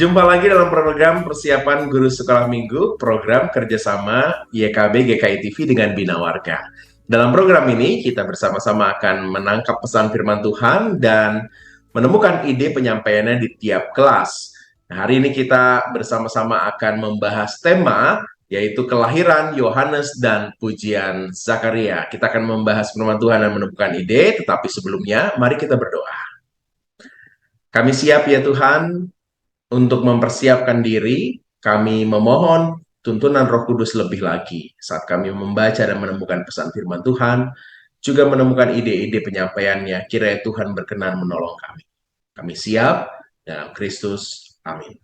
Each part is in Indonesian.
Jumpa lagi dalam program persiapan guru sekolah minggu, program kerjasama YKB GKI TV dengan Bina Warga. Dalam program ini, kita bersama-sama akan menangkap pesan firman Tuhan dan menemukan ide penyampaiannya di tiap kelas. Nah, hari ini kita bersama-sama akan membahas tema, yaitu kelahiran Yohanes dan pujian Zakaria. Kita akan membahas firman Tuhan dan menemukan ide, tetapi sebelumnya, mari kita berdoa. Kami siap ya Tuhan, untuk mempersiapkan diri, kami memohon tuntunan Roh Kudus lebih lagi saat kami membaca dan menemukan pesan firman Tuhan, juga menemukan ide-ide penyampaiannya. Kiranya Tuhan berkenan menolong kami. Kami siap dalam Kristus. Amin.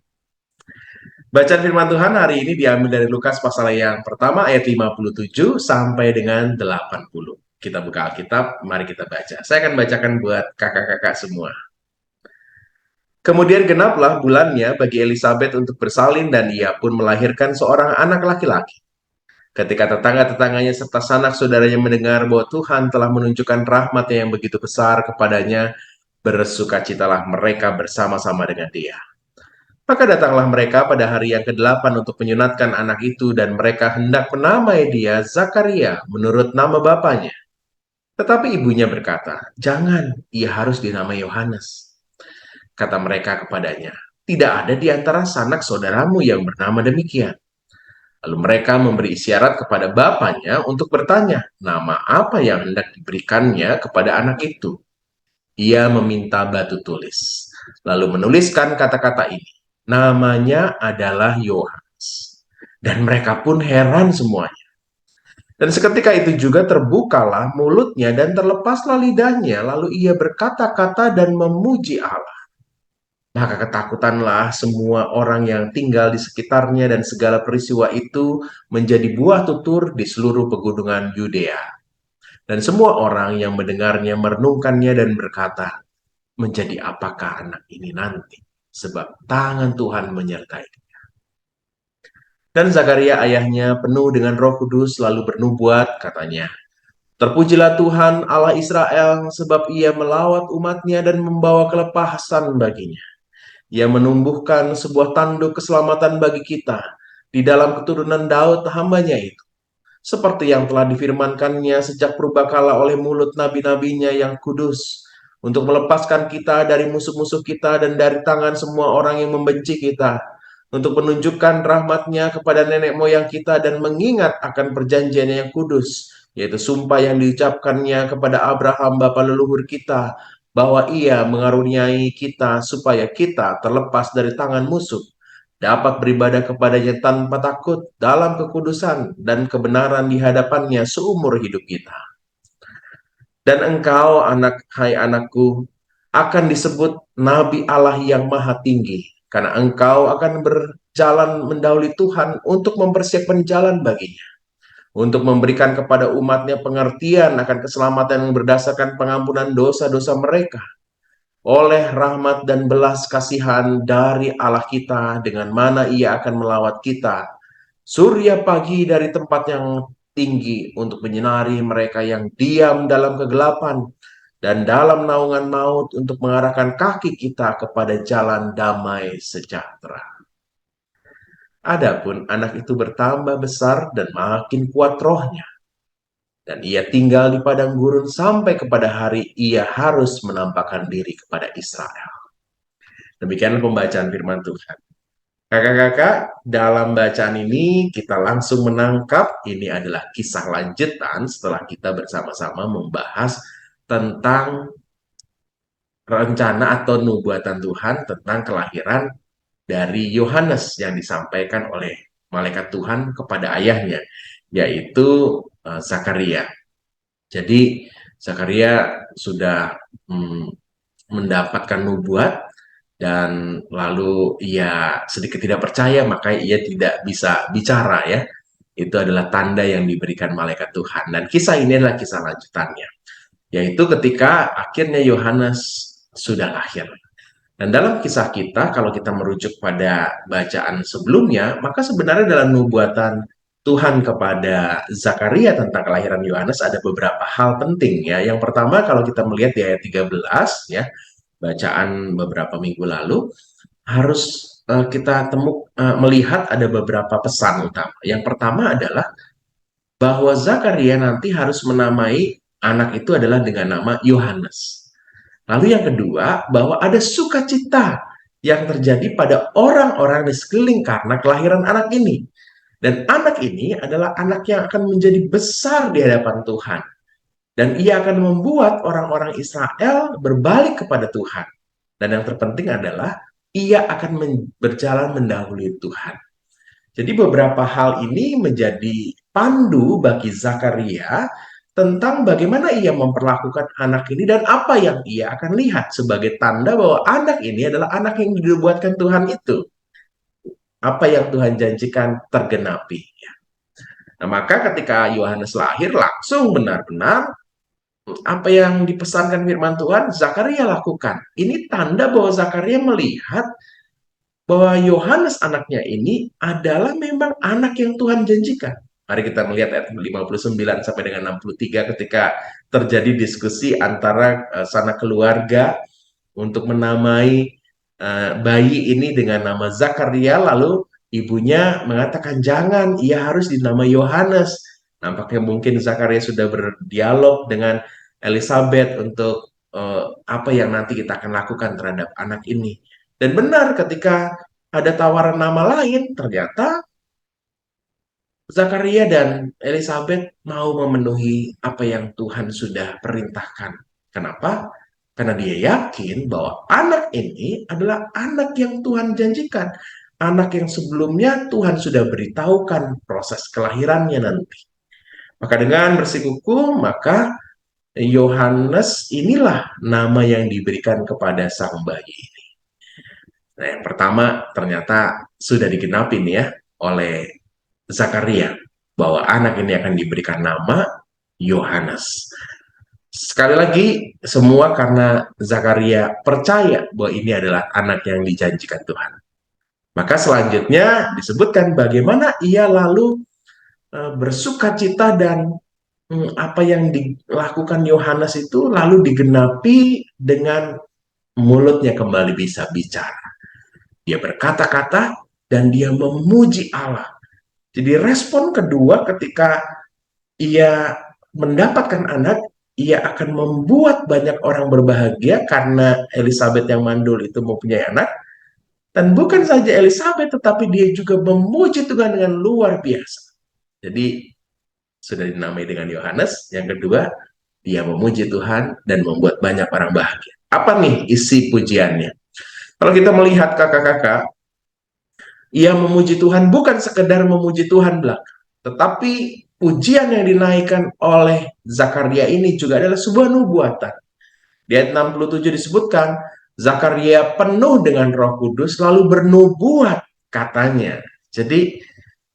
Bacaan firman Tuhan hari ini diambil dari Lukas pasal yang pertama ayat 57 sampai dengan 80. Kita buka Alkitab, mari kita baca. Saya akan bacakan buat kakak-kakak semua. Kemudian genaplah bulannya bagi Elisabet untuk bersalin dan ia pun melahirkan seorang anak laki-laki. Ketika tetangga-tetangganya serta sanak saudaranya mendengar bahwa Tuhan telah menunjukkan rahmat-Nya yang begitu besar kepadanya, bersukacitalah mereka bersama-sama dengan dia. Maka datanglah mereka pada hari yang ke-8 untuk menyunatkan anak itu dan mereka hendak menamai dia Zakaria menurut nama bapaknya. Tetapi ibunya berkata, "Jangan, ia harus dinamai Yohanes." Kata mereka kepadanya, "Tidak ada di antara sanak saudaramu yang bernama demikian." Lalu mereka memberi isyarat kepada bapaknya untuk bertanya, nama apa yang hendak diberikannya kepada anak itu. Ia meminta batu tulis, lalu menuliskan kata-kata ini, namanya adalah Yohanes. Dan mereka pun heran semuanya. Dan seketika itu juga terbukalah mulutnya dan terlepaslah lidahnya, lalu ia berkata-kata dan memuji Allah. Maka ketakutanlah semua orang yang tinggal di sekitarnya dan segala peristiwa itu menjadi buah tutur di seluruh pegunungan Yudea. Dan semua orang yang mendengarnya merenungkannya dan berkata, menjadi apakah anak ini nanti? Sebab tangan Tuhan menyertai dia. Dan Zakaria ayahnya penuh dengan Roh Kudus lalu bernubuat, katanya, terpujilah Tuhan Allah Israel sebab ia melawat umatnya dan membawa kelepasan baginya. Ia menumbuhkan sebuah tanduk keselamatan bagi kita di dalam keturunan Daud hambanya itu. Seperti yang telah difirmankannya sejak purbakala oleh mulut nabi-nabinya yang kudus. Untuk melepaskan kita dari musuh-musuh kita dan dari tangan semua orang yang membenci kita. Untuk menunjukkan rahmatnya kepada nenek moyang kita dan mengingat akan perjanjiannya yang kudus. Yaitu sumpah yang diucapkannya kepada Abraham bapa leluhur kita bahwa ia mengaruniai kita supaya kita terlepas dari tangan musuh, dapat beribadah kepadanya tanpa takut dalam kekudusan dan kebenaran di hadapannya seumur hidup kita. Dan engkau, hai anakku, akan disebut Nabi Allah yang Maha Tinggi, karena engkau akan berjalan mendahului Tuhan untuk mempersiapkan jalan baginya, untuk memberikan kepada umatnya pengertian akan keselamatan yang berdasarkan pengampunan dosa-dosa mereka, oleh rahmat dan belas kasihan dari Allah kita, dengan mana ia akan melawat kita, surya pagi dari tempat yang tinggi untuk menyinari mereka yang diam dalam kegelapan, dan dalam naungan maut untuk mengarahkan kaki kita kepada jalan damai sejahtera. Adapun anak itu bertambah besar dan makin kuat rohnya, dan ia tinggal di padang gurun sampai kepada hari ia harus menampakkan diri kepada Israel. Demikian pembacaan firman Tuhan. Kakak-kakak, dalam bacaan ini kita langsung menangkap ini adalah kisah lanjutan setelah kita bersama-sama membahas tentang rencana atau nubuatan Tuhan tentang kelahiran dari Yohanes yang disampaikan oleh malaikat Tuhan kepada ayahnya, yaitu Zakaria. Jadi Zakaria sudah mendapatkan nubuat dan lalu ia sedikit tidak percaya, maka ia tidak bisa bicara ya. Itu adalah tanda yang diberikan malaikat Tuhan. Dan kisah ini adalah kisah lanjutannya, yaitu ketika akhirnya Yohanes sudah lahir. Dan dalam kisah kita, kalau kita merujuk pada bacaan sebelumnya, maka sebenarnya dalam nubuatan Tuhan kepada Zakaria tentang kelahiran Yohanes ada beberapa hal penting ya. Yang pertama, kalau kita melihat di ayat 13 ya, bacaan beberapa minggu lalu, harus kita melihat ada beberapa pesan utama. Yang pertama adalah bahwa Zakaria nanti harus menamai anak itu adalah dengan nama Yohanes. Lalu yang kedua, bahwa ada sukacita yang terjadi pada orang-orang di sekeliling karena kelahiran anak ini. Dan anak ini adalah anak yang akan menjadi besar di hadapan Tuhan. Dan ia akan membuat orang-orang Israel berbalik kepada Tuhan. Dan yang terpenting adalah ia akan berjalan mendahului Tuhan. Jadi beberapa hal ini menjadi pandu bagi Zakaria tentang bagaimana ia memperlakukan anak ini dan apa yang ia akan lihat sebagai tanda bahwa anak ini adalah anak yang dibuatkan Tuhan itu. Apa yang Tuhan janjikan tergenapi. Nah, maka ketika Yohanes lahir langsung benar-benar apa yang dipesankan firman Tuhan Zakaria lakukan. Ini tanda bahwa Zakaria melihat bahwa Yohanes anaknya ini adalah memang anak yang Tuhan janjikan. Mari kita melihat ayat 59 sampai dengan 63 ketika terjadi diskusi antara sanak keluarga untuk menamai bayi ini dengan nama Zakaria, lalu ibunya mengatakan jangan, ia harus dinamai Yohanes. Nampaknya mungkin Zakaria sudah berdialog dengan Elizabeth untuk apa yang nanti kita akan lakukan terhadap anak ini. Dan benar ketika ada tawaran nama lain, ternyata Zakaria dan Elizabeth mau memenuhi apa yang Tuhan sudah perintahkan. Kenapa? Karena dia yakin bahwa anak ini adalah anak yang Tuhan janjikan. Anak yang sebelumnya Tuhan sudah beritahukan proses kelahirannya nanti. Maka dengan bersikukuh, maka Yohanes inilah nama yang diberikan kepada sang bayi. Nah, yang pertama ternyata sudah digenapi nih ya oleh Zakaria bahwa anak ini akan diberikan nama Yohanes. Sekali lagi semua karena Zakaria percaya bahwa ini adalah anak yang dijanjikan Tuhan. Maka selanjutnya disebutkan bagaimana ia lalu bersukacita dan apa yang dilakukan Yohanes itu lalu digenapi dengan mulutnya kembali bisa bicara. Dia berkata-kata dan dia memuji Allah. Jadi respon kedua ketika ia mendapatkan anak, ia akan membuat banyak orang berbahagia karena Elizabeth yang mandul itu mempunyai anak. Dan bukan saja Elizabeth, tetapi dia juga memuji Tuhan dengan luar biasa. Jadi sudah dinamai dengan Yohanes. Yang kedua, dia memuji Tuhan dan membuat banyak orang bahagia. Apa nih isi pujiannya? Kalau kita melihat kakak-kakak, ia memuji Tuhan bukan sekedar memuji Tuhan belaka, tetapi pujian yang dinaikkan oleh Zakaria ini juga adalah sebuah nubuatan. Di ayat 67 disebutkan, Zakaria penuh dengan Roh Kudus lalu bernubuat katanya. Jadi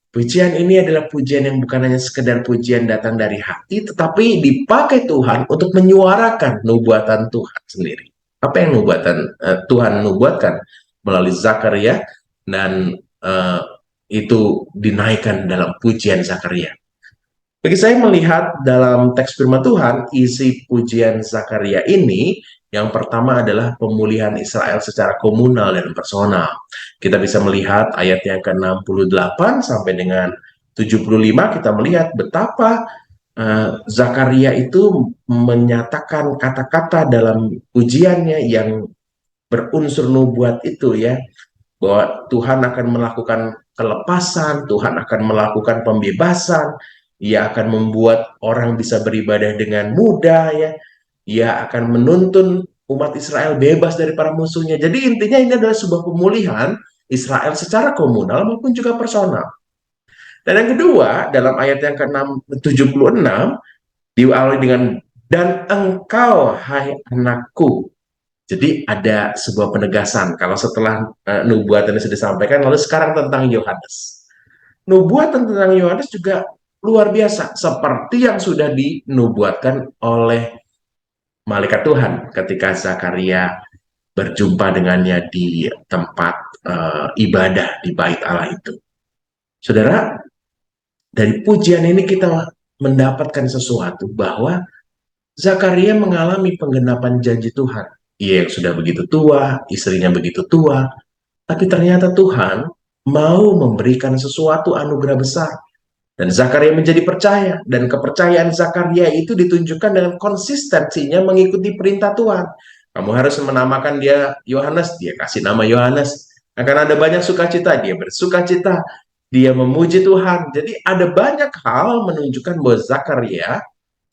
pujian ini adalah pujian yang bukan hanya sekedar pujian datang dari hati, tetapi dipakai Tuhan untuk menyuarakan nubuatan Tuhan sendiri. Apa yang Tuhan nubuatkan melalui Zakaria dan itu dinaikkan dalam pujian Zakaria. Bagi saya melihat dalam teks firman Tuhan, isi pujian Zakaria ini yang pertama adalah pemulihan Israel secara komunal dan personal. Kita bisa melihat ayat yang ke-68 sampai dengan 75, kita melihat betapa Zakaria itu menyatakan kata-kata dalam pujiannya yang berunsur nubuat itu ya, bahwa Tuhan akan melakukan kelepasan, Tuhan akan melakukan pembebasan, ia akan membuat orang bisa beribadah dengan mudah ya. Ia akan menuntun umat Israel bebas dari para musuhnya. Jadi intinya ini adalah sebuah pemulihan Israel secara komunal maupun juga personal. Dan yang kedua, dalam ayat yang ke-76 diawali dengan dan engkau hai anakku. Jadi ada sebuah penegasan kalau setelah nubuatan yang sudah disampaikan, lalu sekarang tentang Yohanes. Nubuatan tentang Yohanes juga luar biasa, seperti yang sudah dinubuatkan oleh malaikat Tuhan ketika Zakaria berjumpa dengannya di tempat ibadah di bait Allah itu. Saudara, dari pujian ini kita mendapatkan sesuatu bahwa Zakaria mengalami penggenapan janji Tuhan. Ia yang sudah begitu tua, istrinya begitu tua, Tapi ternyata Tuhan mau memberikan sesuatu anugerah besar. Dan Zakaria menjadi percaya. Dan kepercayaan Zakaria itu ditunjukkan dengan konsistensinya mengikuti perintah Tuhan. Kamu harus menamakan dia Yohanes, dia kasih nama Yohanes. Akan ada banyak sukacita, dia bersukacita. Dia memuji Tuhan. Jadi ada banyak hal menunjukkan bahwa Zakaria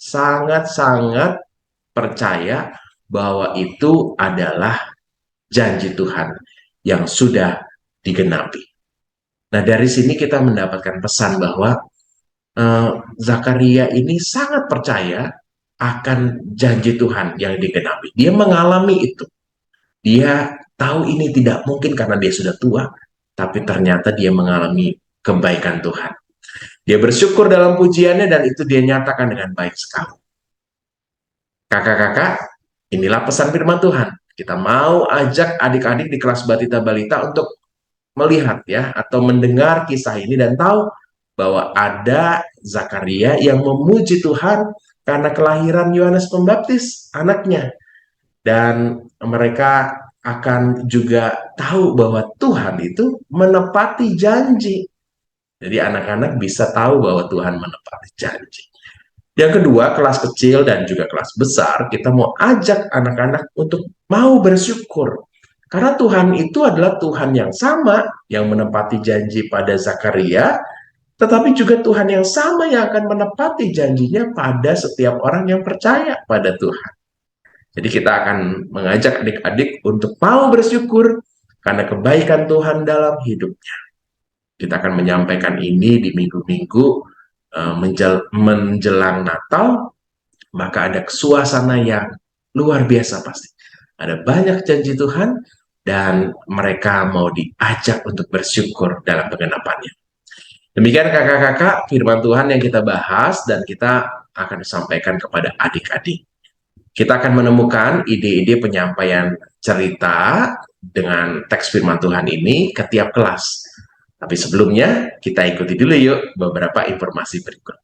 sangat-sangat percaya bahwa itu adalah janji Tuhan yang sudah digenapi. Nah, dari sini kita mendapatkan pesan bahwa Zakaria ini sangat percaya akan janji Tuhan yang digenapi. Dia mengalami itu. Dia tahu ini tidak mungkin karena dia sudah tua, tapi ternyata dia mengalami kebaikan Tuhan. Dia bersyukur dalam pujiannya dan itu dia nyatakan dengan baik sekali. Kakak-kakak, inilah pesan firman Tuhan. Kita mau ajak adik-adik di kelas Batita Balita untuk melihat ya atau mendengar kisah ini dan tahu bahwa ada Zakaria yang memuji Tuhan karena kelahiran Yohanes Pembaptis anaknya, dan mereka akan juga tahu bahwa Tuhan itu menepati janji. Jadi anak-anak bisa tahu bahwa Tuhan menepati janji. Yang kedua, kelas kecil dan juga kelas besar, kita mau ajak anak-anak untuk mau bersyukur. Karena Tuhan itu adalah Tuhan yang sama, yang menepati janji pada Zakaria, tetapi juga Tuhan yang sama yang akan menepati janjinya pada setiap orang yang percaya pada Tuhan. Jadi kita akan mengajak adik-adik untuk mau bersyukur karena kebaikan Tuhan dalam hidupnya. Kita akan menyampaikan ini di minggu-minggu menjelang Natal, maka ada suasana yang luar biasa pasti. Ada banyak janji Tuhan dan mereka mau diajak untuk bersyukur dalam pengenapannya. Demikian kakak-kakak firman Tuhan yang kita bahas dan kita akan sampaikan kepada adik-adik. Kita akan menemukan ide-ide penyampaian cerita dengan teks firman Tuhan ini ke tiap kelas. Tapi sebelumnya, kita ikuti dulu yuk beberapa informasi berikut.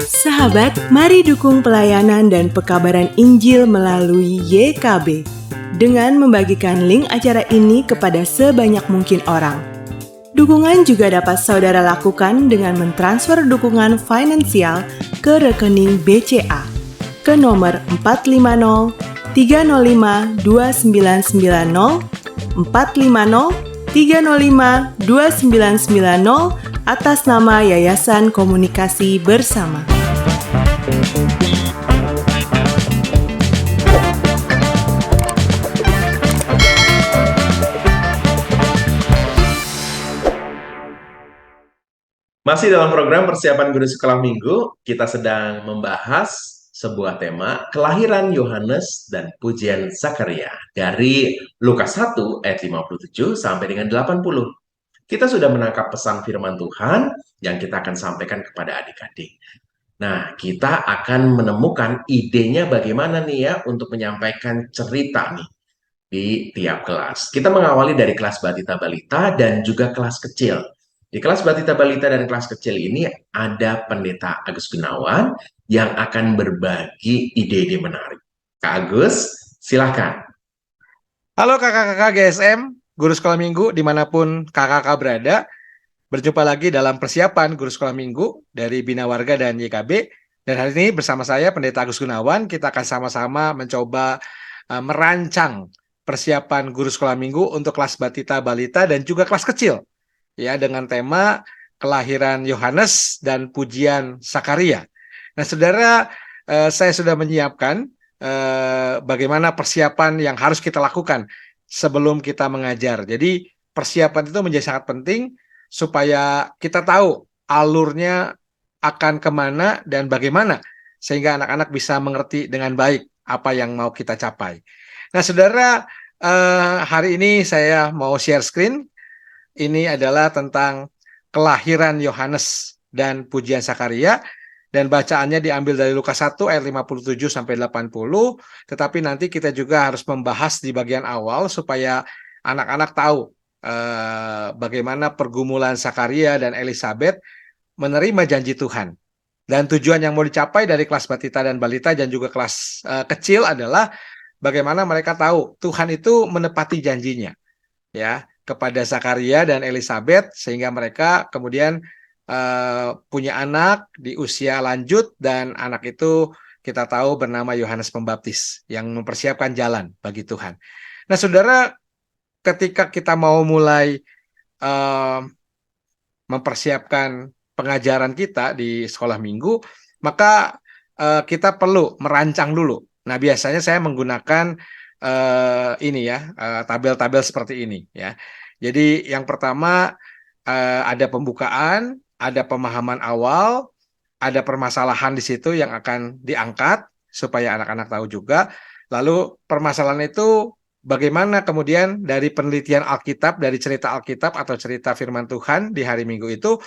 Sahabat, mari dukung pelayanan dan pekabaran Injil melalui YKB dengan membagikan link acara ini kepada sebanyak mungkin orang. Dukungan juga dapat saudara lakukan dengan mentransfer dukungan finansial ke rekening BCA ke nomor 450 305 2990 450 305 2990 atas nama Yayasan Komunikasi Bersama. Masih dalam program persiapan guru sekolah minggu, kita sedang membahas sebuah tema kelahiran Yohanes dan pujian Zakaria dari Lukas 1 ayat 57 sampai dengan 80. Kita sudah menangkap pesan firman Tuhan yang kita akan sampaikan kepada adik-adik. Nah, kita akan menemukan idenya bagaimana nih ya untuk menyampaikan cerita nih di tiap kelas. Kita mengawali dari kelas Batita Balita dan juga kelas kecil. Di kelas Batita Balita dan kelas kecil ini ada Pendeta Agus Gunawan yang akan berbagi ide-ide menarik. Kak Agus, silakan. Halo kakak-kakak GSM, guru sekolah minggu dimanapun kakak-kakak berada. Berjumpa lagi dalam persiapan guru sekolah minggu dari Bina Warga dan YKB. Dan hari ini bersama saya Pendeta Agus Gunawan, kita akan sama-sama mencoba merancang persiapan guru sekolah minggu untuk kelas Batita Balita dan juga kelas kecil. Ya, dengan tema kelahiran Yohanes dan pujian Zakaria. Nah, saudara, saya sudah menyiapkan bagaimana persiapan yang harus kita lakukan sebelum kita mengajar. Jadi persiapan itu menjadi sangat penting supaya kita tahu alurnya akan kemana dan bagaimana sehingga anak-anak bisa mengerti dengan baik apa yang mau kita capai. Nah, saudara, hari ini saya mau share screen. Ini adalah tentang kelahiran Yohanes dan pujian Sakaria. Dan bacaannya diambil dari Lukas 1 ayat 57 sampai 80. Tetapi nanti kita juga harus membahas di bagian awal supaya anak-anak tahu bagaimana pergumulan Sakaria dan Elizabeth menerima janji Tuhan. Dan tujuan yang mau dicapai dari kelas batita dan balita dan juga kelas kecil adalah bagaimana mereka tahu Tuhan itu menepati janjinya, ya, kepada Zakaria dan Elizabeth sehingga mereka kemudian punya anak di usia lanjut dan anak itu kita tahu bernama Yohanes Pembaptis yang mempersiapkan jalan bagi Tuhan. Nah, saudara, ketika kita mau mulai mempersiapkan pengajaran kita di sekolah minggu, maka kita perlu merancang dulu. Nah, biasanya saya menggunakan ini ya, tabel-tabel seperti ini ya. Jadi yang pertama ada pembukaan, ada pemahaman awal, ada permasalahan di situ yang akan diangkat supaya anak-anak tahu juga. Lalu permasalahan itu bagaimana kemudian dari penelitian Alkitab, dari cerita Alkitab atau cerita firman Tuhan di hari Minggu itu,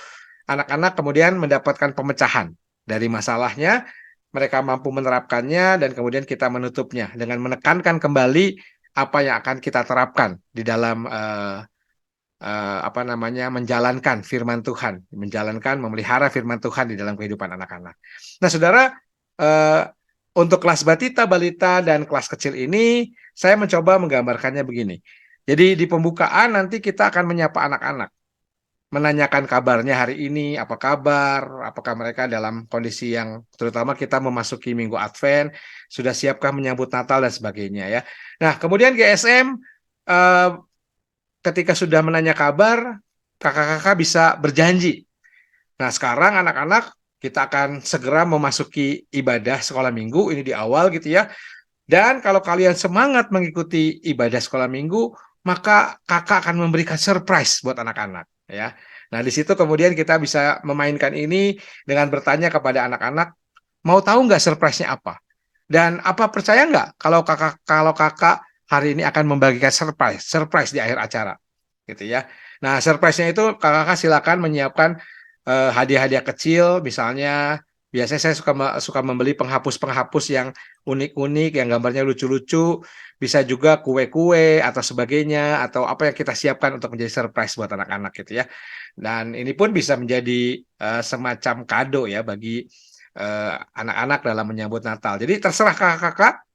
anak-anak kemudian mendapatkan pemecahan dari masalahnya, mereka mampu menerapkannya, dan kemudian kita menutupnya dengan menekankan kembali apa yang akan kita terapkan di dalam menjalankan firman Tuhan, memelihara firman Tuhan di dalam kehidupan anak-anak. Nah, saudara, untuk kelas batita, balita, dan kelas kecil ini, saya mencoba menggambarkannya begini. Jadi di pembukaan nanti kita akan menyapa anak-anak, menanyakan kabarnya hari ini, apa kabar, apakah mereka dalam kondisi yang, terutama kita memasuki Minggu Advent, sudah siapkah menyambut Natal dan sebagainya ya. Nah, kemudian GSM, ketika sudah menanya kabar, kakak-kakak bisa berjanji. Nah, sekarang anak-anak kita akan segera memasuki ibadah sekolah minggu, ini di awal gitu ya. Dan kalau kalian semangat mengikuti ibadah sekolah minggu, maka kakak akan memberikan surprise buat anak-anak ya. Nah, di situ kemudian kita bisa memainkan ini dengan bertanya kepada anak-anak, mau tahu nggak surprise-nya apa? Dan apa percaya nggak kalau kakak hari ini akan membagikan surprise di akhir acara, gitu ya. Nah, surprise-nya itu kakak silakan menyiapkan hadiah-hadiah kecil, misalnya biasanya saya suka membeli penghapus-penghapus yang unik-unik, yang gambarnya lucu-lucu, bisa juga kue-kue atau sebagainya, atau apa yang kita siapkan untuk menjadi surprise buat anak-anak gitu ya. Dan ini pun bisa menjadi semacam kado ya bagi anak-anak dalam menyambut Natal. Jadi terserah kakak-kakak,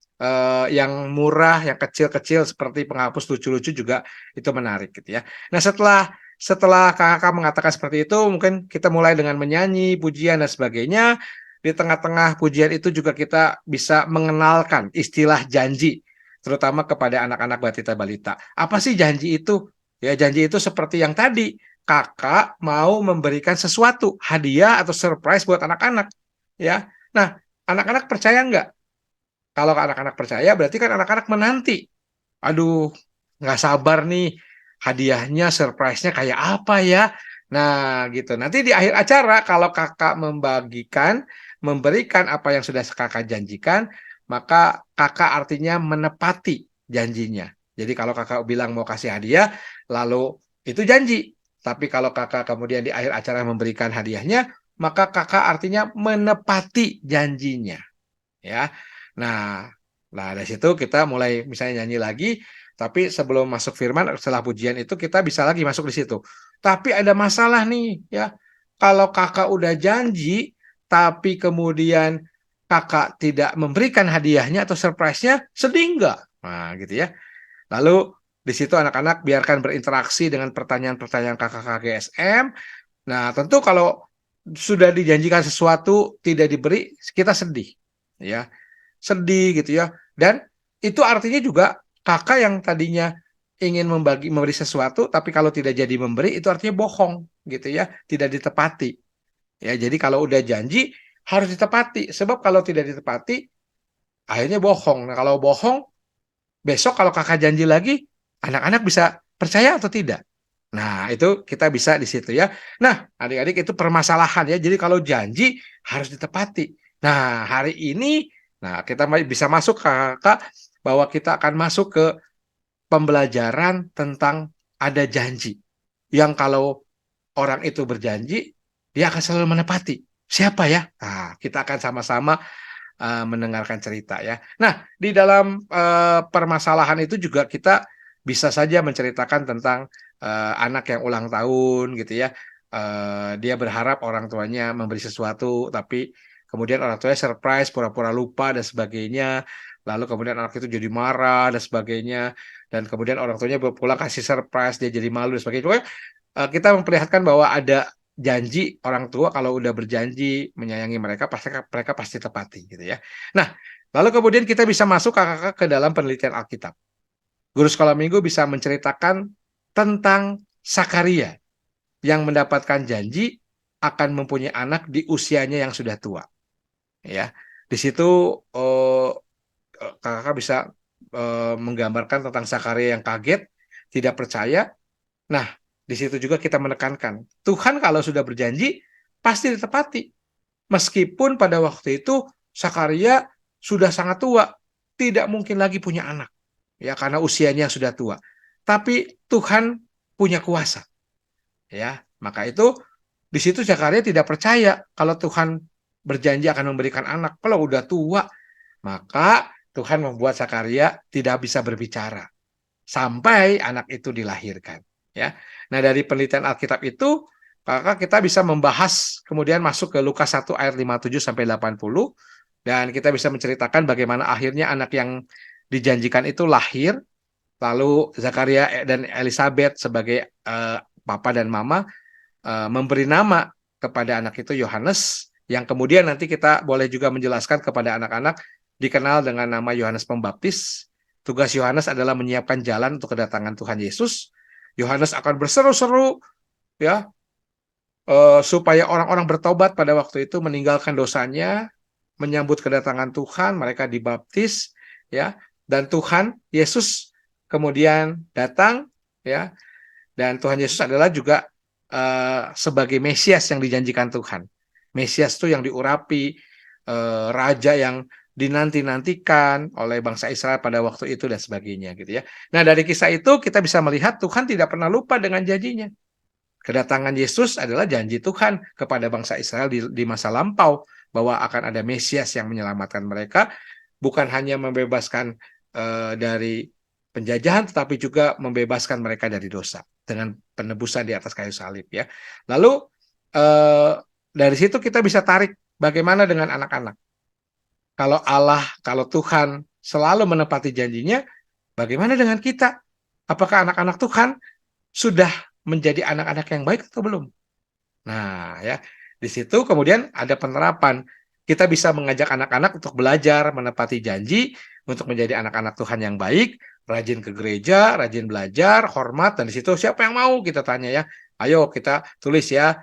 yang murah, yang kecil-kecil seperti penghapus lucu-lucu juga itu menarik gitu ya. Nah, setelah kakak mengatakan seperti itu, mungkin kita mulai dengan menyanyi, pujian dan sebagainya. Di tengah-tengah pujian itu juga kita bisa mengenalkan istilah janji, terutama kepada anak-anak batita balita. Apa sih janji itu? Ya, janji itu seperti yang tadi, kakak mau memberikan sesuatu, hadiah atau surprise buat anak-anak. Ya, nah, anak-anak percaya nggak? Kalau anak-anak percaya, berarti kan anak-anak menanti. Aduh, nggak sabar nih, hadiahnya, surprise-nya kayak apa ya? Nah, gitu. Nanti di akhir acara, kalau kakak memberikan apa yang sudah kakak janjikan, maka kakak artinya menepati janjinya. Jadi kalau kakak bilang mau kasih hadiah, lalu itu janji. Tapi kalau kakak kemudian di akhir acara memberikan hadiahnya, maka kakak artinya menepati janjinya. Ya. Nah, dari situ kita mulai misalnya nyanyi lagi, tapi sebelum masuk firman, setelah pujian itu kita bisa lagi masuk di situ. Tapi ada masalah nih, ya. Kalau kakak udah janji, tapi kemudian kakak tidak memberikan hadiahnya atau surprise-nya, sedih nggak? Nah, gitu ya. Lalu di situ anak-anak biarkan berinteraksi dengan pertanyaan-pertanyaan kakak-kakak GSM. Nah, tentu kalau sudah dijanjikan sesuatu tidak diberi, kita sedih, ya. Sedih gitu ya. Dan itu artinya juga kakak yang tadinya ingin memberi sesuatu, tapi kalau tidak jadi memberi, itu artinya bohong gitu ya, tidak ditepati. Ya, jadi kalau udah janji harus ditepati. Sebab kalau tidak ditepati, Akhirnya bohong. Nah, kalau bohong, besok kalau kakak janji lagi, anak-anak bisa percaya atau tidak? Nah, itu kita bisa di situ ya. Nah, adik-adik itu permasalahan ya. Jadi kalau janji harus ditepati. Nah, hari ini, nah kita bisa masuk kakak bahwa kita akan masuk ke pembelajaran tentang ada janji. Yang kalau orang itu berjanji, dia akan selalu menepati. Siapa ya? Nah, kita akan sama-sama mendengarkan cerita ya. Nah, di dalam permasalahan itu juga kita bisa saja menceritakan tentang anak yang ulang tahun gitu ya. Dia berharap orang tuanya memberi sesuatu, tapi kemudian orang tuanya surprise, pura-pura lupa dan sebagainya. Lalu kemudian anak itu jadi marah dan sebagainya. Dan kemudian orang tuanya pulang kasih surprise, dia jadi malu dan sebagainya. Pokoknya, kita memperlihatkan bahwa ada janji orang tua kalau udah berjanji menyayangi mereka pasti mereka pasti tepati gitu ya. Nah, lalu kemudian kita bisa masuk kakak ke dalam penelitian Alkitab. Guru sekolah minggu bisa menceritakan tentang Sakaria yang mendapatkan janji akan mempunyai anak di usianya yang sudah tua. Ya, di situ eh, kakak bisa menggambarkan tentang Sakaria yang kaget, tidak percaya. Nah, di situ juga kita menekankan, Tuhan kalau sudah berjanji, pasti ditepati. Meskipun pada waktu itu Sakaria sudah sangat tua, tidak mungkin lagi punya anak, ya karena usianya sudah tua. Tapi Tuhan punya kuasa, ya. Maka itu di situ Zakaria tidak percaya kalau Tuhan berjanji akan memberikan anak. Kalau udah tua, maka Tuhan membuat Zakaria tidak bisa berbicara sampai anak itu dilahirkan. Ya, nah dari penelitian Alkitab itu, maka kita bisa membahas kemudian masuk ke Lukas 1 ayat 57 sampai 80 dan kita bisa menceritakan bagaimana akhirnya anak yang dijanjikan itu lahir, lalu Zakaria dan Elizabeth sebagai papa dan mama memberi nama kepada anak itu Yohanes, yang kemudian nanti kita boleh juga menjelaskan kepada anak-anak dikenal dengan nama Yohanes Pembaptis. Tugas Yohanes adalah menyiapkan jalan untuk kedatangan Tuhan Yesus. Yohanes akan berseru-seru ya supaya orang-orang bertobat pada waktu itu meninggalkan dosanya, menyambut kedatangan Tuhan, mereka dibaptis ya, dan Tuhan Yesus kemudian datang ya, dan Tuhan Yesus adalah juga sebagai Mesias yang dijanjikan Tuhan. Mesias itu yang diurapi, raja yang dinanti-nantikan oleh bangsa Israel pada waktu itu dan sebagainya gitu ya. Nah, dari kisah itu kita bisa melihat Tuhan tidak pernah lupa dengan janjinya. Kedatangan Yesus adalah janji Tuhan kepada bangsa Israel di masa lampau bahwa akan ada Mesias yang menyelamatkan mereka, bukan hanya membebaskan dari penjajahan, tetapi juga membebaskan mereka dari dosa dengan penebusan di atas kayu salib ya. Lalu dari situ kita bisa tarik bagaimana dengan anak-anak. Kalau Allah, kalau Tuhan selalu menepati janjinya, bagaimana dengan kita? Apakah anak-anak Tuhan sudah menjadi anak-anak yang baik atau belum? Nah, ya, di situ kemudian ada penerapan. Kita bisa mengajak anak-anak untuk belajar, menepati janji, untuk menjadi anak-anak Tuhan yang baik, rajin ke gereja, rajin belajar, hormat, dan di situ siapa yang mau kita tanya ya. Ayo kita tulis ya,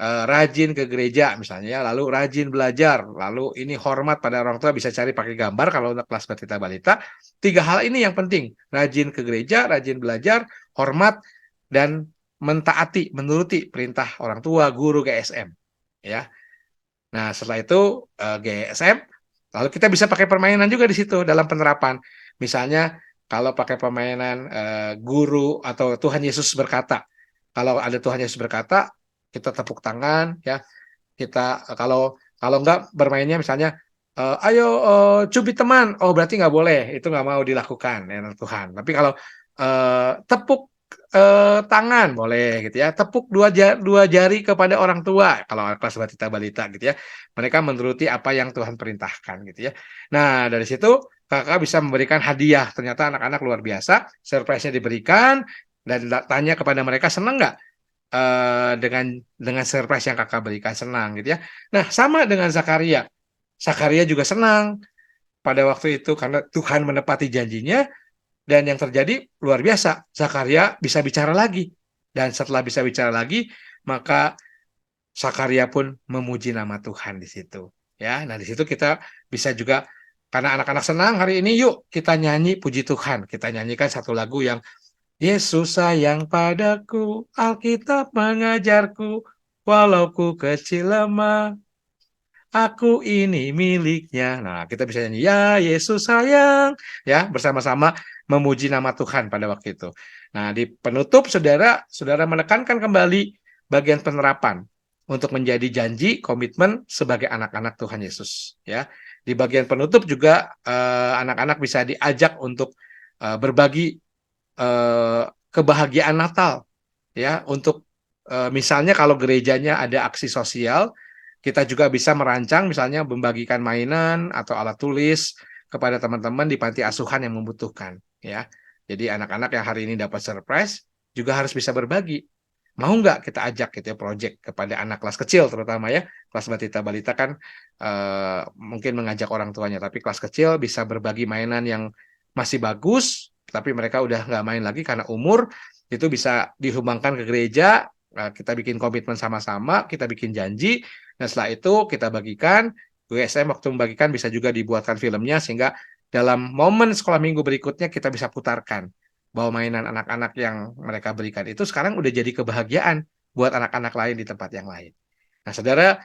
rajin ke gereja misalnya ya, lalu rajin belajar, lalu ini hormat pada orang tua, bisa cari pakai gambar kalau untuk kelas batita balita. 3 hal ini yang penting, rajin ke gereja, rajin belajar, hormat, dan mentaati, menuruti perintah orang tua, guru, GSM. Ya. Nah, setelah itu GSM, lalu kita bisa pakai permainan juga di situ dalam penerapan. Misalnya kalau pakai permainan guru atau Tuhan Yesus berkata. Kalau ada Tuhan Yesus berkata, kita tepuk tangan ya. Kita kalau enggak bermainnya misalnya ayo cubit teman. Oh, berarti nggak boleh. Itu nggak mau dilakukan ya Tuhan. Tapi kalau tepuk tangan boleh gitu ya, tepuk dua jari kepada orang tua kalau kelas batita balita gitu ya, mereka menuruti apa yang Tuhan perintahkan gitu ya. Nah, dari situ kakak bisa memberikan hadiah, ternyata anak-anak luar biasa, surprise-nya diberikan dan tanya kepada mereka senang nggak dengan surprise yang kakak berikan, senang gitu ya. Nah, sama dengan Zakaria. Zakaria juga senang pada waktu itu karena Tuhan menepati janjinya. Dan yang terjadi luar biasa, Zakaria bisa bicara lagi. Dan setelah bisa bicara lagi, maka Zakaria pun memuji nama Tuhan di situ. Ya, nah di situ kita bisa juga Karena anak-anak senang hari ini, yuk kita nyanyi puji Tuhan. Kita nyanyikan satu lagu yang Yesus sayang padaku, Alkitab mengajarku, walau ku kecil lemah, aku ini miliknya. Nah, kita bisa nyanyi, ya Yesus sayang, ya bersama-sama memuji nama Tuhan pada waktu itu. Nah, di penutup, saudara menekankan kembali bagian penerapan untuk menjadi janji, komitmen sebagai anak-anak Tuhan Yesus. Ya, di bagian penutup juga anak-anak bisa diajak untuk berbagi kebahagiaan Natal, ya, untuk misalnya kalau gerejanya ada aksi sosial, kita juga bisa merancang misalnya membagikan mainan atau alat tulis kepada teman-teman di panti asuhan yang membutuhkan, ya. Jadi anak-anak yang hari ini dapat surprise juga harus bisa berbagi. Mau nggak kita ajak gitu ya project kepada anak kelas kecil terutama ya, kelas batita balita kan mungkin mengajak orang tuanya, tapi kelas kecil bisa berbagi mainan yang masih bagus, tapi mereka udah nggak main lagi karena umur, itu bisa disumbangkan ke gereja. Kita bikin komitmen sama-sama, kita bikin janji, dan setelah itu kita bagikan. GSM waktu membagikan bisa juga dibuatkan filmnya sehingga dalam momen sekolah minggu berikutnya kita bisa putarkan bahwa mainan anak-anak yang mereka berikan itu sekarang udah jadi kebahagiaan buat anak-anak lain di tempat yang lain. Nah, saudara,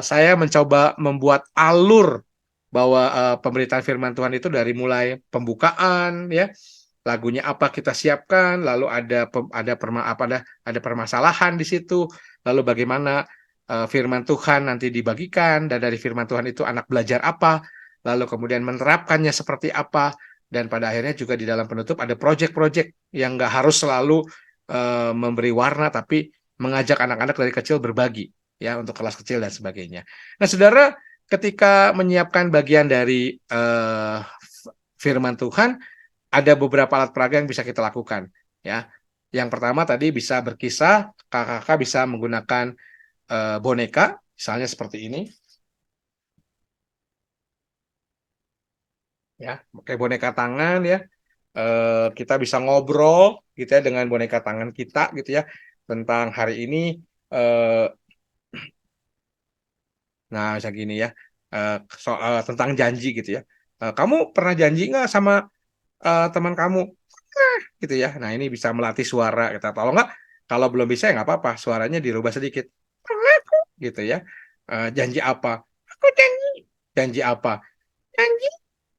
saya mencoba membuat alur bahwa pemberitaan firman Tuhan itu dari mulai pembukaan, ya, lagunya apa kita siapkan, lalu ada permasalahan di situ, lalu bagaimana firman Tuhan nanti dibagikan, dan dari firman Tuhan itu anak belajar apa, lalu kemudian menerapkannya seperti apa, dan pada akhirnya juga di dalam penutup ada proyek-proyek yang nggak harus selalu memberi warna, tapi mengajak anak-anak dari kecil berbagi, ya, untuk kelas kecil dan sebagainya. Nah, saudara, ketika menyiapkan bagian dari firman Tuhan, ada beberapa alat peraga yang bisa kita lakukan, ya. Yang pertama tadi bisa berkisah, kakak-kakak bisa menggunakan boneka, misalnya seperti ini, ya, pakai boneka tangan, ya. Kita bisa ngobrol gitu ya dengan boneka tangan kita gitu ya tentang hari ini. eh, nah, misalnya gini ya, soal tentang janji gitu ya. Kamu pernah janji nggak sama teman kamu? Gitu ya. Nah, ini bisa melatih suara kita. Kalau nggak, kalau belum bisa ya nggak apa-apa, suaranya dirubah sedikit. Aku gitu ya. Janji apa? Aku janji. Janji apa? Janji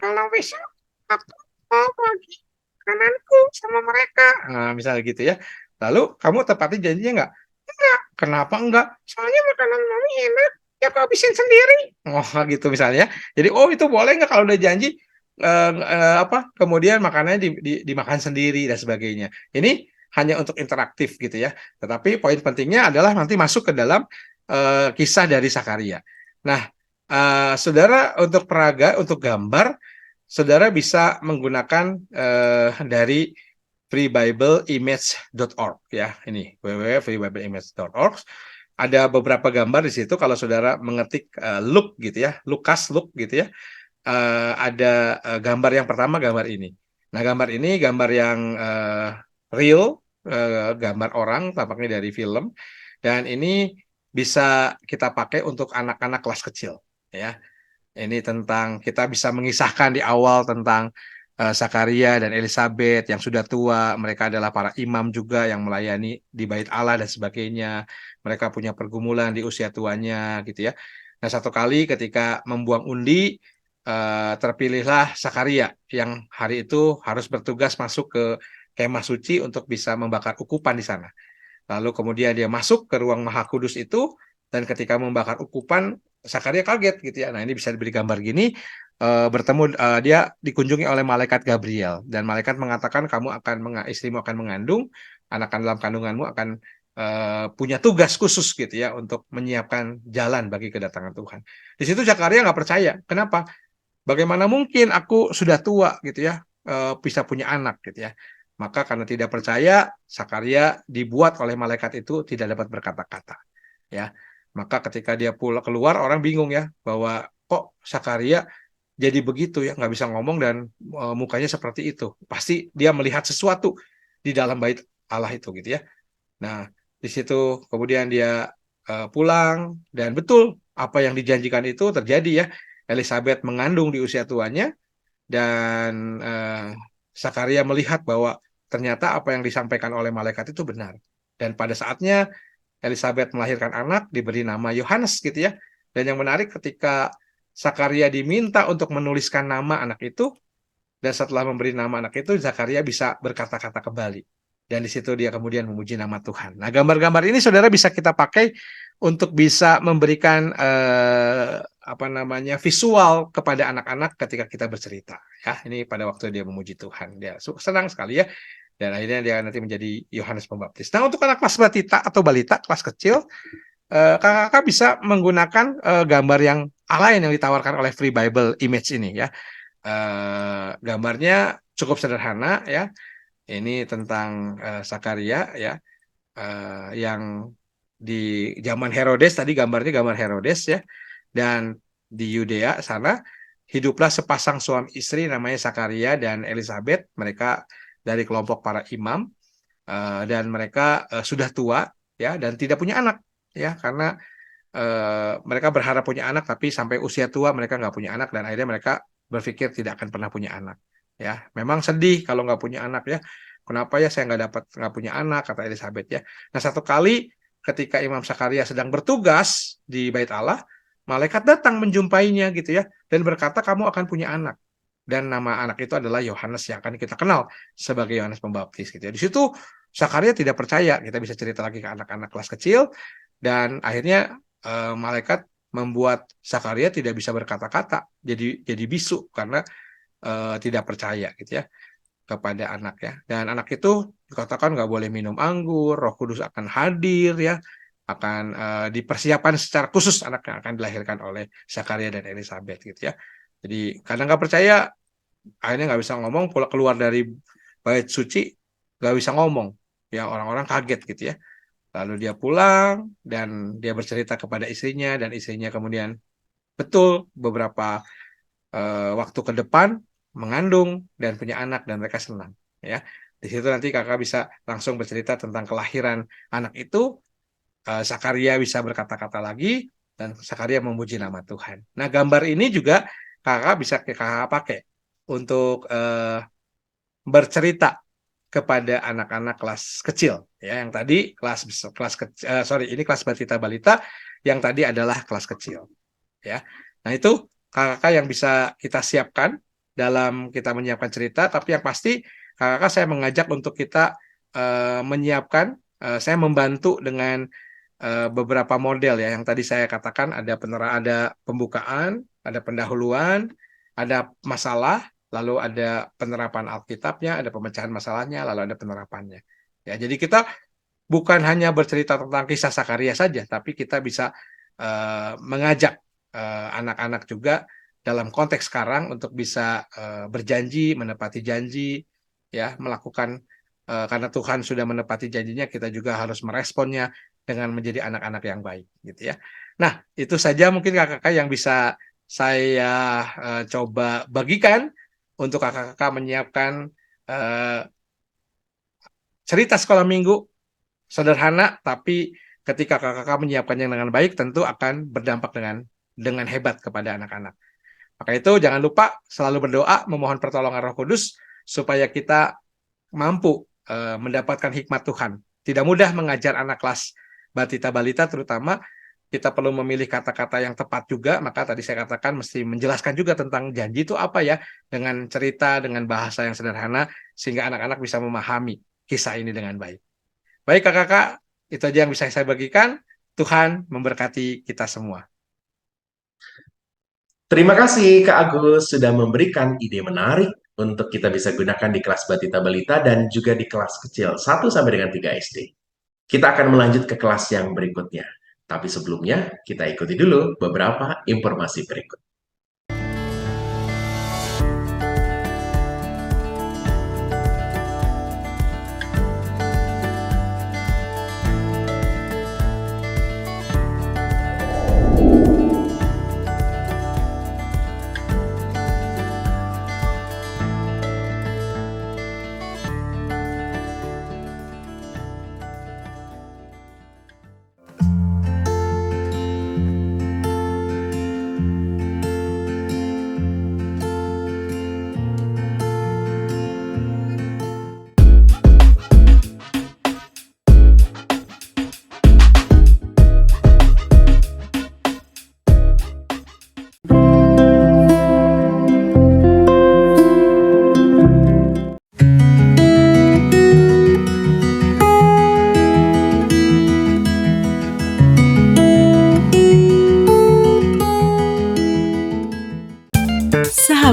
kalau besok aku mau bagi makananku sama mereka. Nah, misalnya gitu ya. Lalu kamu tepati janjinya nggak? Enggak. Kenapa enggak? Soalnya makanan mami enak. Ya aku habisin sendiri. Oh gitu misalnya. Jadi oh itu boleh nggak kalau udah janji apa kemudian makanannya dimakan sendiri dan sebagainya. Ini hanya untuk interaktif gitu ya. Tetapi poin pentingnya adalah nanti masuk ke dalam kisah dari Sakaria. Nah, saudara untuk peraga, untuk gambar, saudara bisa menggunakan dari freebibleimage.org ya. Ini www.freebibleimage.org. Ada beberapa gambar di situ kalau saudara mengetik look gitu ya, Lukas look gitu ya. Ada gambar yang pertama, gambar ini. Nah, gambar ini gambar yang real, gambar orang tampaknya dari film, dan ini bisa kita pakai untuk anak-anak kelas kecil, ya. Ini tentang kita bisa mengisahkan di awal tentang Zakaria dan Elizabeth yang sudah tua. Mereka adalah para imam juga yang melayani di Bait Allah dan sebagainya. Mereka punya pergumulan di usia tuanya, gitu ya. Nah, satu kali ketika membuang undi, terpilihlah Zakaria yang hari itu harus bertugas masuk ke kemah suci untuk bisa membakar ukupan di sana. Lalu kemudian dia masuk ke ruang Maha Kudus itu, dan ketika membakar ukupan, Zakaria kaget gitu ya. Nah, ini bisa diberi gambar gini, bertemu dia dikunjungi oleh malaikat Gabriel, dan malaikat mengatakan kamu akan istrimu akan mengandung, anak dalam kandunganmu akan punya tugas khusus gitu ya untuk menyiapkan jalan bagi kedatangan Tuhan. Di situ Zakaria nggak percaya. Kenapa? Bagaimana mungkin aku sudah tua gitu ya, bisa punya anak gitu ya. Maka karena tidak percaya, Zakaria dibuat oleh malaikat itu tidak dapat berkata-kata. Ya, maka ketika dia pulang keluar, orang bingung ya bahwa kok Zakaria jadi begitu ya, nggak bisa ngomong dan mukanya seperti itu. Pasti dia melihat sesuatu di dalam bait Allah itu gitu ya. Nah, di situ kemudian dia pulang, dan betul apa yang dijanjikan itu terjadi ya. Elizabeth mengandung di usia tuanya dan Zakaria melihat bahwa ternyata apa yang disampaikan oleh malaikat itu benar. Dan pada saatnya Elizabeth melahirkan anak diberi nama Yohanes gitu ya. Dan yang menarik ketika Zakaria diminta untuk menuliskan nama anak itu, dan setelah memberi nama anak itu, Zakaria bisa berkata-kata kembali. Dan di situ dia kemudian memuji nama Tuhan. Nah, gambar-gambar ini saudara bisa kita pakai untuk bisa memberikan visual kepada anak-anak ketika kita bercerita. Ya, ini pada waktu dia memuji Tuhan, dia senang sekali ya. Dan akhirnya dia nanti menjadi Yohanes Pembaptis. Nah, untuk anak kelas batita atau balita kelas kecil, kakak-kakak bisa menggunakan gambar yang lain yang ditawarkan oleh Free Bible Image ini ya. Gambarnya cukup sederhana ya. Ini tentang Zakaria ya, yang di zaman Herodes, tadi gambarnya gambar Herodes ya, dan di Yudea sana hiduplah sepasang suami istri namanya Zakaria dan Elizabeth. Mereka dari kelompok para imam, dan mereka sudah tua ya dan tidak punya anak ya, karena mereka berharap punya anak tapi sampai usia tua mereka nggak punya anak, dan akhirnya mereka berpikir tidak akan pernah punya anak ya. Memang sedih kalau nggak punya anak ya. Kenapa ya saya nggak punya anak, kata Elizabeth ya. Nah, satu kali ketika Imam Zakaria sedang bertugas di Bait Allah, malaikat datang menjumpainya gitu ya dan berkata kamu akan punya anak, dan nama anak itu adalah Yohanes yang akan kita kenal sebagai Yohanes Pembaptis gitu ya. Di situ Zakaria tidak percaya. Kita bisa cerita lagi ke anak-anak kelas kecil, dan akhirnya malaikat membuat Zakaria tidak bisa berkata-kata, jadi bisu karena tidak percaya gitu ya kepada anak ya. Dan anak itu dikatakan nggak boleh minum anggur, Roh Kudus akan hadir ya, akan dipersiapkan secara khusus anak yang akan dilahirkan oleh Zakaria dan Elizabeth gitu ya. Jadi karena nggak percaya, akhirnya nggak bisa ngomong, keluar dari bait suci nggak bisa ngomong ya, orang-orang kaget gitu ya. Lalu dia pulang dan dia bercerita kepada istrinya, dan istrinya kemudian betul beberapa waktu ke depan mengandung dan punya anak, dan mereka senang ya. Di situ nanti kakak bisa langsung bercerita tentang kelahiran anak itu. Zakaria bisa berkata-kata lagi dan Zakaria memuji nama Tuhan. Nah, gambar ini juga kakak bisa kakak pakai untuk bercerita kepada anak-anak kelas kecil ya. Yang tadi ini kelas batita balita, yang tadi adalah kelas kecil ya. Nah, itu kakak yang bisa kita siapkan dalam kita menyiapkan cerita. Tapi yang pasti kakak saya mengajak untuk kita menyiapkan, saya membantu dengan beberapa model ya. Yang tadi saya katakan ada ada pembukaan, ada pendahuluan, ada masalah, lalu ada penerapan Alkitabnya, ada pemecahan masalahnya, lalu ada penerapannya. Ya, jadi kita bukan hanya bercerita tentang kisah Zakaria saja, tapi kita bisa mengajak anak-anak juga dalam konteks sekarang untuk bisa berjanji, menepati janji, ya, melakukan karena Tuhan sudah menepati janjinya, kita juga harus meresponnya dengan menjadi anak-anak yang baik, gitu ya. Nah, itu saja mungkin kakak-kakak yang bisa saya coba bagikan untuk kakak-kakak menyiapkan cerita sekolah minggu sederhana, tapi ketika kakak-kakak menyiapkannya dengan baik, tentu akan berdampak dengan hebat kepada anak-anak. Maka itu jangan lupa selalu berdoa, memohon pertolongan Roh Kudus supaya kita mampu mendapatkan hikmat Tuhan. Tidak mudah mengajar anak kelas batita balita, terutama kita perlu memilih kata-kata yang tepat juga. Maka tadi saya katakan mesti menjelaskan juga tentang janji itu apa ya, dengan cerita, dengan bahasa yang sederhana, sehingga anak-anak bisa memahami kisah ini dengan baik. Baik kakak-kakak, itu aja yang bisa saya bagikan. Tuhan memberkati kita semua. Terima kasih Kak Agus sudah memberikan ide menarik untuk kita bisa gunakan di kelas batita balita dan juga di kelas kecil 1 sampai dengan 3 SD. Kita akan melanjut ke kelas yang berikutnya. Tapi sebelumnya, kita ikuti dulu beberapa informasi berikut.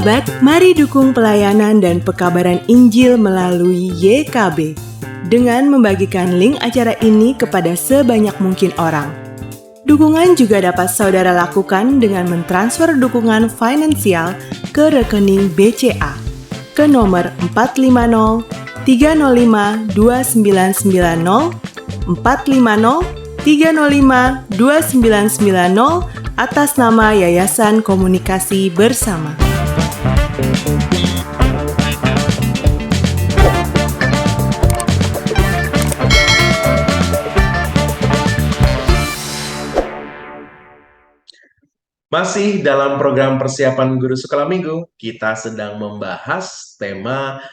Sahabat, mari dukung pelayanan dan pekabaran Injil melalui YKB dengan membagikan link acara ini kepada sebanyak mungkin orang. Dukungan juga dapat saudara lakukan dengan mentransfer dukungan finansial ke rekening BCA ke nomor 450 305 2990 450 305 2990 atas nama Yayasan Komunikasi Bersama. Masih dalam program persiapan guru sekolah minggu, kita sedang membahas tema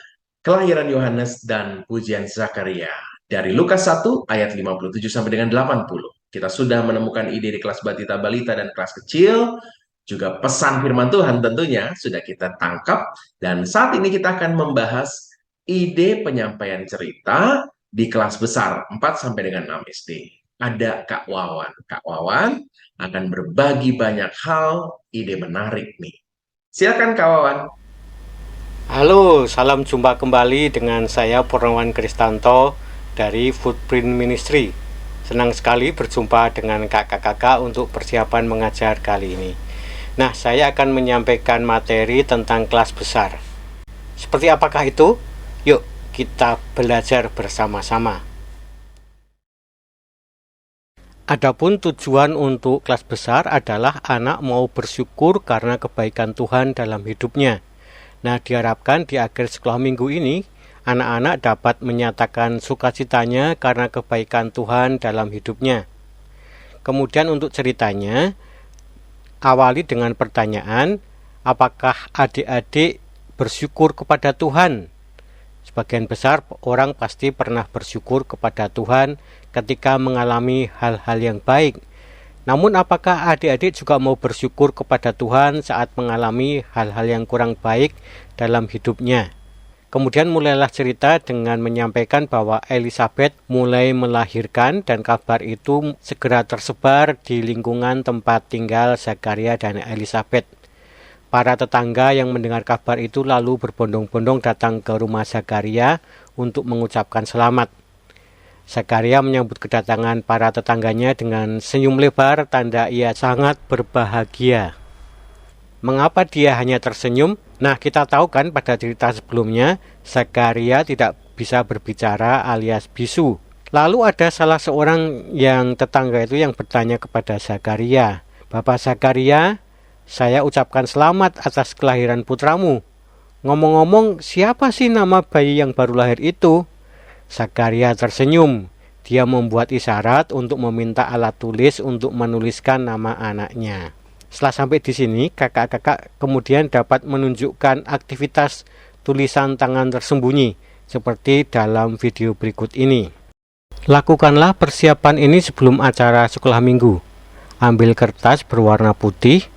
kelahiran Yohanes dan pujian Zakaria. Dari Lukas 1 ayat 57 sampai dengan 80. Kita sudah menemukan ide di kelas batita balita dan kelas kecil, juga pesan firman Tuhan tentunya sudah kita tangkap, dan saat ini kita akan membahas ide penyampaian cerita di kelas besar 4 sampai dengan 6 SD. Ada Kak Wawan. Kak Wawan akan berbagi banyak hal, ide menarik nih. Silakan Kak Wawan. Halo, salam jumpa kembali dengan saya Purnawan Kristanto dari Footprint Ministry. Senang sekali berjumpa dengan kakak-kakak untuk persiapan mengajar kali ini. Nah, saya akan menyampaikan materi tentang kelas besar. Seperti apakah itu? Yuk, kita belajar bersama-sama. Adapun tujuan untuk kelas besar adalah anak mau bersyukur karena kebaikan Tuhan dalam hidupnya. Nah, diharapkan di akhir sekolah minggu ini, anak-anak dapat menyatakan sukacitanya karena kebaikan Tuhan dalam hidupnya. Kemudian untuk ceritanya, awali dengan pertanyaan, apakah adik-adik bersyukur kepada Tuhan? Sebagian besar orang pasti pernah bersyukur kepada Tuhan ketika mengalami hal-hal yang baik. Namun apakah adik-adik juga mau bersyukur kepada Tuhan saat mengalami hal-hal yang kurang baik dalam hidupnya? Kemudian mulailah cerita dengan menyampaikan bahwa Elizabeth mulai melahirkan dan kabar itu segera tersebar di lingkungan tempat tinggal Zakaria dan Elizabeth. Para tetangga yang mendengar kabar itu lalu berbondong-bondong datang ke rumah Zakaria untuk mengucapkan selamat. Zakaria menyambut kedatangan para tetangganya dengan senyum lebar, tanda ia sangat berbahagia. Mengapa dia hanya tersenyum? Nah, kita tahu kan pada cerita sebelumnya, Zakaria tidak bisa berbicara alias bisu. Lalu ada salah seorang yang tetangga itu yang bertanya kepada Zakaria, "Bapak Zakaria, saya ucapkan selamat atas kelahiran putramu. Ngomong-ngomong, siapa sih nama bayi yang baru lahir itu?" Zakaria tersenyum. Dia membuat isyarat untuk meminta alat tulis untuk menuliskan nama anaknya. Setelah sampai di sini, kakak-kakak kemudian dapat menunjukkan aktivitas tulisan tangan tersembunyi, seperti dalam video berikut ini. Lakukanlah persiapan ini sebelum acara sekolah minggu. Ambil kertas berwarna putih,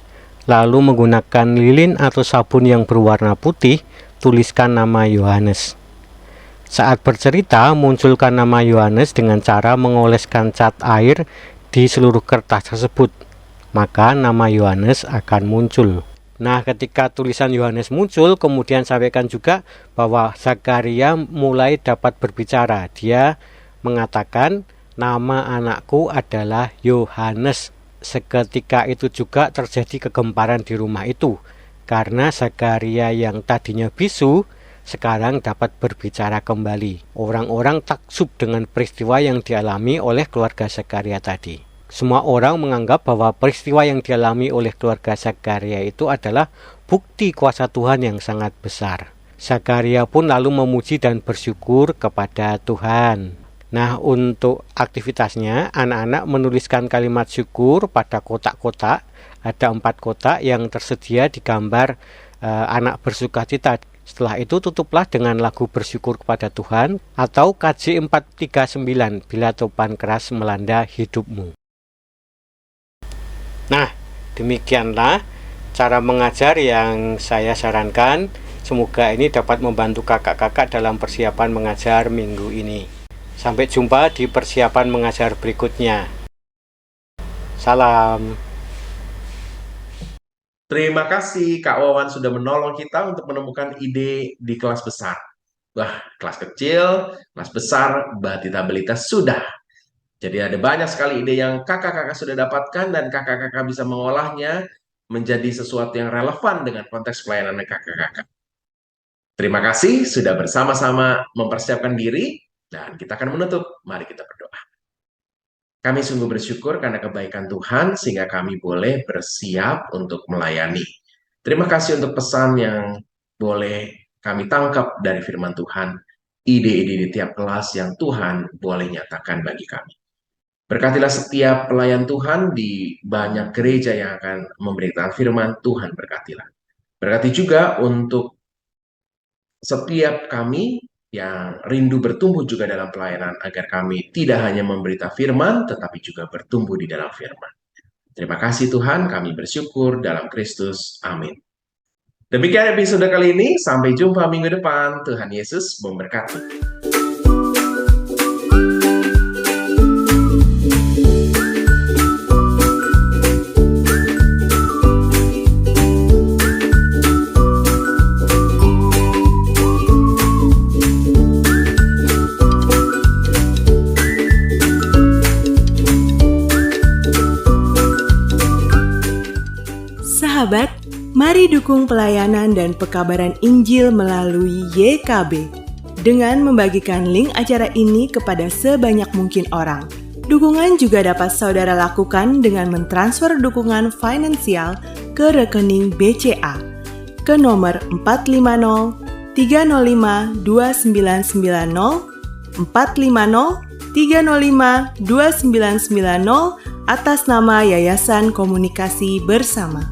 lalu menggunakan lilin atau sabun yang berwarna putih, tuliskan nama Yohanes. Saat bercerita, munculkan nama Yohanes dengan cara mengoleskan cat air di seluruh kertas tersebut. Maka nama Yohanes akan muncul. Nah, ketika tulisan Yohanes muncul, kemudian sampaikan juga bahwa Zakaria mulai dapat berbicara. Dia mengatakan, "Nama anakku adalah Yohanes." Seketika itu juga terjadi kegemparan di rumah itu, karena Zakaria yang tadinya bisu sekarang dapat berbicara kembali. Orang-orang takjub dengan peristiwa yang dialami oleh keluarga Zakaria tadi. Semua orang menganggap bahwa peristiwa yang dialami oleh keluarga Zakaria itu adalah bukti kuasa Tuhan yang sangat besar. Zakaria pun lalu memuji dan bersyukur kepada Tuhan. Nah, untuk aktivitasnya, anak-anak menuliskan kalimat syukur pada kotak-kotak. Ada 4 kotak yang tersedia di gambar anak bersukacita. Setelah itu tutuplah dengan lagu bersyukur kepada Tuhan atau KJ 439, Bila Topan Keras Melanda Hidupmu. Nah, demikianlah cara mengajar yang saya sarankan. Semoga ini dapat membantu kakak-kakak dalam persiapan mengajar minggu ini. Sampai jumpa di persiapan mengajar berikutnya. Salam. Terima kasih Kak Wawan sudah menolong kita untuk menemukan ide di kelas besar. Wah, kelas kecil, kelas besar, batitabilitas sudah. Jadi ada banyak sekali ide yang kakak-kakak sudah dapatkan dan kakak-kakak bisa mengolahnya menjadi sesuatu yang relevan dengan konteks pelayanan kakak-kakak. Terima kasih sudah bersama-sama mempersiapkan diri dan kita akan menutup. Mari kita berdoa. Kami sungguh bersyukur karena kebaikan Tuhan sehingga kami boleh bersiap untuk melayani. Terima kasih untuk pesan yang boleh kami tangkap dari firman Tuhan. Ide-ide di tiap kelas yang Tuhan boleh nyatakan bagi kami. Berkatilah setiap pelayan Tuhan di banyak gereja yang akan memberitakan firman Tuhan, berkatilah. Berkati juga untuk setiap kami yang rindu bertumbuh juga dalam pelayanan agar kami tidak hanya memberita firman tetapi juga bertumbuh di dalam firman. Terima kasih Tuhan, kami bersyukur dalam Kristus. Amin. Demikian episode kali ini, sampai jumpa minggu depan. Tuhan Yesus memberkati. Sahabat, mari dukung pelayanan dan pekabaran Injil melalui YKB dengan membagikan link acara ini kepada sebanyak mungkin orang. Dukungan juga dapat saudara lakukan dengan mentransfer dukungan finansial ke rekening BCA ke nomor 450 305 2990 450 305 2990 atas nama Yayasan Komunikasi Bersama.